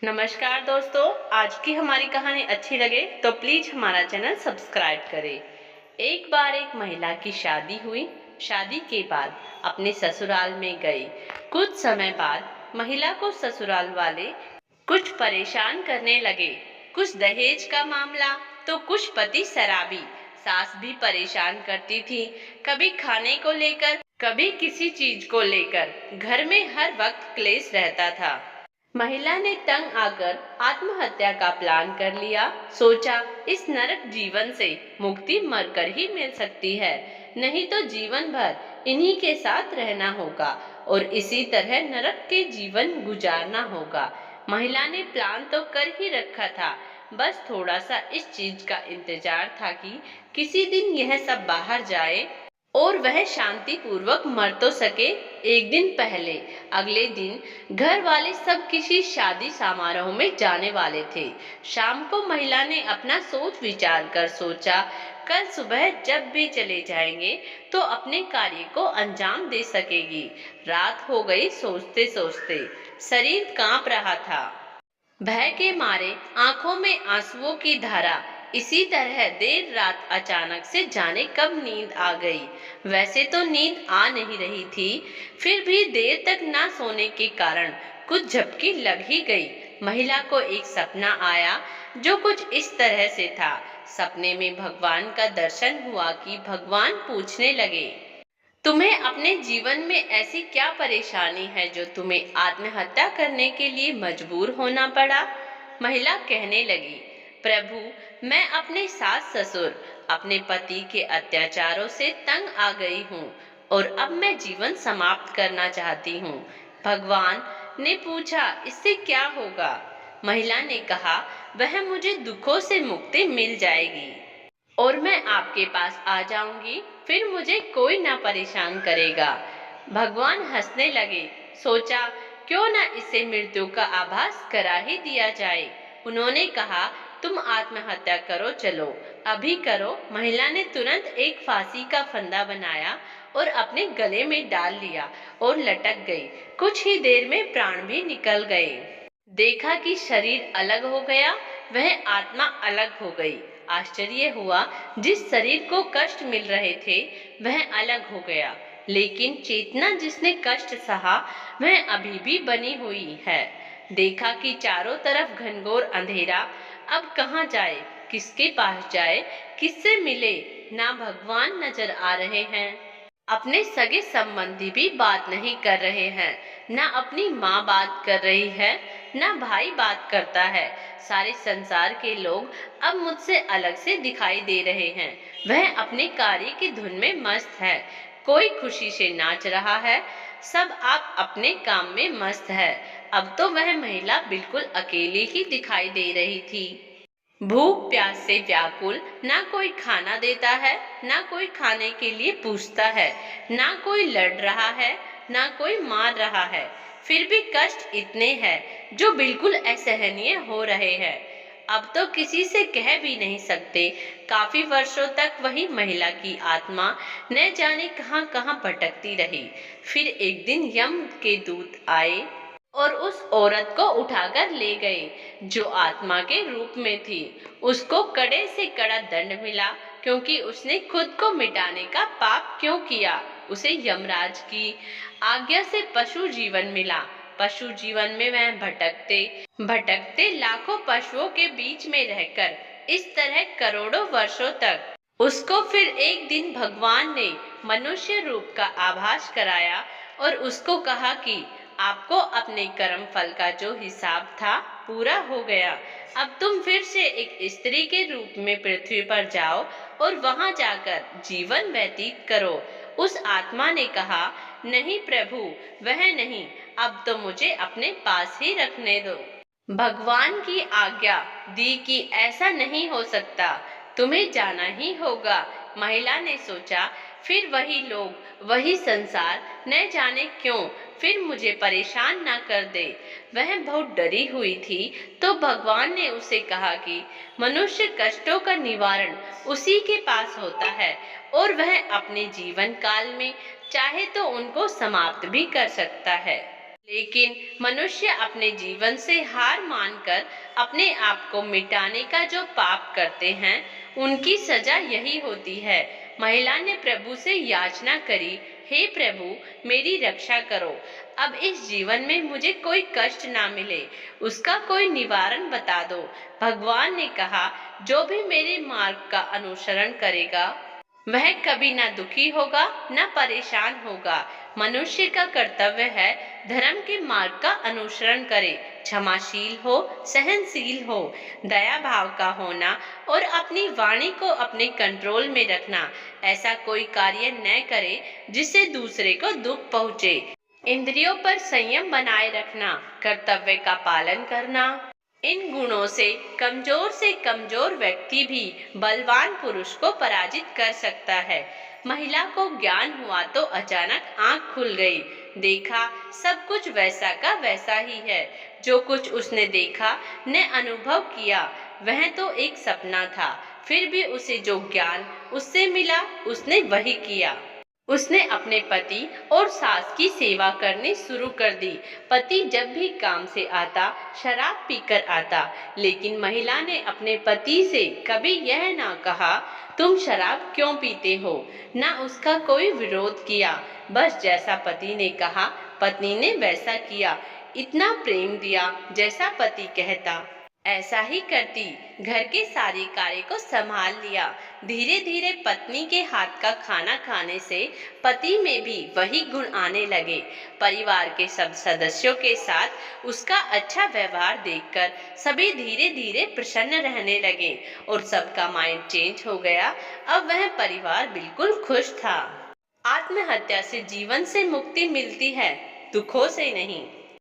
नमस्कार दोस्तों, आज की हमारी कहानी अच्छी लगे तो प्लीज हमारा चैनल सब्सक्राइब करें। एक बार एक महिला की शादी हुई। शादी के बाद अपने ससुराल में गई। कुछ समय बाद महिला को ससुराल वाले कुछ परेशान करने लगे। कुछ दहेज का मामला तो कुछ पति शराबी। सास भी परेशान करती थी, कभी खाने को लेकर कभी किसी चीज को लेकर। घर में हर वक्त क्लेश रहता था। महिला ने तंग आकर आत्महत्या का प्लान कर लिया। सोचा इस नरक जीवन से मुक्ति मरकर ही मिल सकती है, नहीं तो जीवन भर इन्हीं के साथ रहना होगा और इसी तरह नरक के जीवन गुजारना होगा। महिला ने प्लान तो कर ही रखा था, बस थोड़ा सा इस चीज का इंतजार था कि किसी दिन यह सब बाहर जाए और वह शांति पूर्वक मर तो सके। एक दिन पहले अगले दिन घर वाले सब किसी शादी समारोह में जाने वाले थे। शाम को महिला ने अपना सोच विचार कर सोचा, कल सुबह जब भी चले जाएंगे तो अपने कार्य को अंजाम दे सकेगी। रात हो गई सोचते सोचते, शरीर कांप रहा था। भय के मारे आंखों में आंसुओं की धारा। इसी तरह देर रात अचानक से जाने कब नींद आ गई। वैसे तो नींद आ नहीं रही थी, फिर भी देर तक ना सोने के कारण कुछ झपकी लग ही गई। महिला को एक सपना आया जो कुछ इस तरह से था। सपने में भगवान का दर्शन हुआ कि भगवान पूछने लगे, तुम्हें अपने जीवन में ऐसी क्या परेशानी है जो तुम्हें आत्महत्या करने के लिए मजबूर होना पड़ा। महिला कहने लगी, प्रभु, मैं अपने सास ससुर अपने पति के अत्याचारों से तंग आ गई हूँ और अब मैं जीवन समाप्त करना चाहती हूँ। भगवान ने पूछा, इससे क्या होगा। महिला ने कहा, वह मुझे दुखों से मुक्ति मिल जाएगी और मैं आपके पास आ जाऊंगी, फिर मुझे कोई ना परेशान करेगा। भगवान हंसने लगे। सोचा क्यों ना इसे मृत्यु का आभास करा ही दिया जाए। उन्होंने कहा, तुम आत्महत्या करो, चलो अभी करो। महिला ने तुरंत एक फांसी का फंदा बनाया और अपने गले में डाल लिया और लटक गई। कुछ ही देर में प्राण भी निकल गए। देखा कि शरीर अलग हो गया, वह आत्मा अलग हो गई। आश्चर्य हुआ, जिस शरीर को कष्ट मिल रहे थे वह अलग हो गया, लेकिन चेतना जिसने कष्ट सहा वह अभी भी बनी हुई है। देखा कि चारों तरफ घनघोर अंधेरा। अब कहाँ जाए, किसके पास जाए, किससे मिले। ना भगवान नजर आ रहे हैं, अपने सगे संबंधी भी बात नहीं कर रहे हैं, ना अपनी माँ बात कर रही है, ना भाई बात करता है। सारे संसार के लोग अब मुझसे अलग से दिखाई दे रहे हैं। वह अपने कार्य की धुन में मस्त है। कोई खुशी से नाच रहा है, सब आप अपने काम में मस्त है। अब तो वह महिला बिल्कुल अकेली ही दिखाई दे रही थी। भूख प्यास से व्याकुल, ना कोई खाना देता है, ना कोई खाने के लिए पूछता है, ना कोई लड़ रहा है, ना कोई मार रहा है। फिर भी कष्ट इतने हैं जो बिल्कुल असहनीय हो रहे हैं। अब तो किसी से कह भी नहीं सकते। काफी वर्षों तक वही महिला की आत्मा न जाने कहां कहां भटकती रही। फिर एक दिन यम के दूत आए और उस औरत को उठाकर ले गए जो आत्मा के रूप में थी। उसको कड़े से कड़ा दंड मिला, क्योंकि उसने खुद को मिटाने का पाप क्यों किया। उसे यमराज की आज्ञा से पशु जीवन मिला। पशु जीवन में वह भटकते भटकते लाखों पशुओं के बीच में रहकर इस तरह करोड़ों वर्षों तक उसको फिर एक दिन भगवान ने मनुष्य रूप का आभास कराया और उसको कहा कि आपको अपने कर्म फल का जो हिसाब था पूरा हो गया। अब तुम फिर से एक स्त्री के रूप में पृथ्वी पर जाओ और वहां जाकर जीवन व्यतीत करो। उस आत्मा ने कहा, नहीं प्रभु, वह नहीं, अब तो मुझे अपने पास ही रखने दो। भगवान की आज्ञा दी कि ऐसा नहीं हो सकता, तुम्हें जाना ही होगा। महिला ने सोचा, फिर वही लोग, वही संसार, न जाने क्यों फिर मुझे परेशान ना कर दे। वह बहुत डरी हुई थी, तो भगवान ने उसे कहा कि मनुष्य कष्टों का निवारण उसी के पास होता है और वह अपने जीवन काल में चाहे तो उनको समाप्त भी कर सकता है। लेकिन मनुष्य अपने जीवन से हार मानकर अपने आप को मिटाने का जो पाप करते हैं, उनकी सजा यही होती है। महिला ने प्रभु से याचना करी, हे प्रभु, मेरी रक्षा करो। अब इस जीवन में मुझे कोई कष्ट ना मिले, उसका कोई निवारण बता दो। भगवान ने कहा, जो भी मेरे मार्ग का अनुसरण करेगा वह कभी ना दुखी होगा न परेशान होगा। मनुष्य का कर्तव्य है धर्म के मार्ग का अनुसरण करे, क्षमाशील हो, सहनशील हो, दया भाव का होना और अपनी वाणी को अपने कंट्रोल में रखना। ऐसा कोई कार्य न करे जिससे दूसरे को दुख पहुंचे। इंद्रियों पर संयम बनाए रखना, कर्तव्य का पालन करना। इन गुणों से कमजोर व्यक्ति भी बलवान पुरुष को पराजित कर सकता है। महिला को ज्ञान हुआ तो अचानक आंख खुल गई। देखा सब कुछ वैसा का वैसा ही है। जो कुछ उसने देखा ने अनुभव किया वह तो एक सपना था। फिर भी उसे जो ज्ञान उससे मिला उसने वही किया। उसने अपने पति और सास की सेवा करनी शुरू कर दी। पति जब भी काम से आता शराब पीकर आता, लेकिन महिला ने अपने पति से कभी यह ना कहा तुम शराब क्यों पीते हो, ना उसका कोई विरोध किया। बस जैसा पति ने कहा पत्नी ने वैसा किया। इतना प्रेम दिया जैसा पति कहता ऐसा ही करती। घर के सारे कार्य को संभाल लिया। धीरे धीरे पत्नी के हाथ का खाना खाने से पति में भी वही गुण आने लगे। परिवार के सब सदस्यों के साथ उसका अच्छा व्यवहार देखकर सभी धीरे धीरे प्रसन्न रहने लगे और सबका माइंड चेंज हो गया। अब वह परिवार बिल्कुल खुश था। आत्महत्या से जीवन से मुक्ति मिलती है, दुखों से नहीं।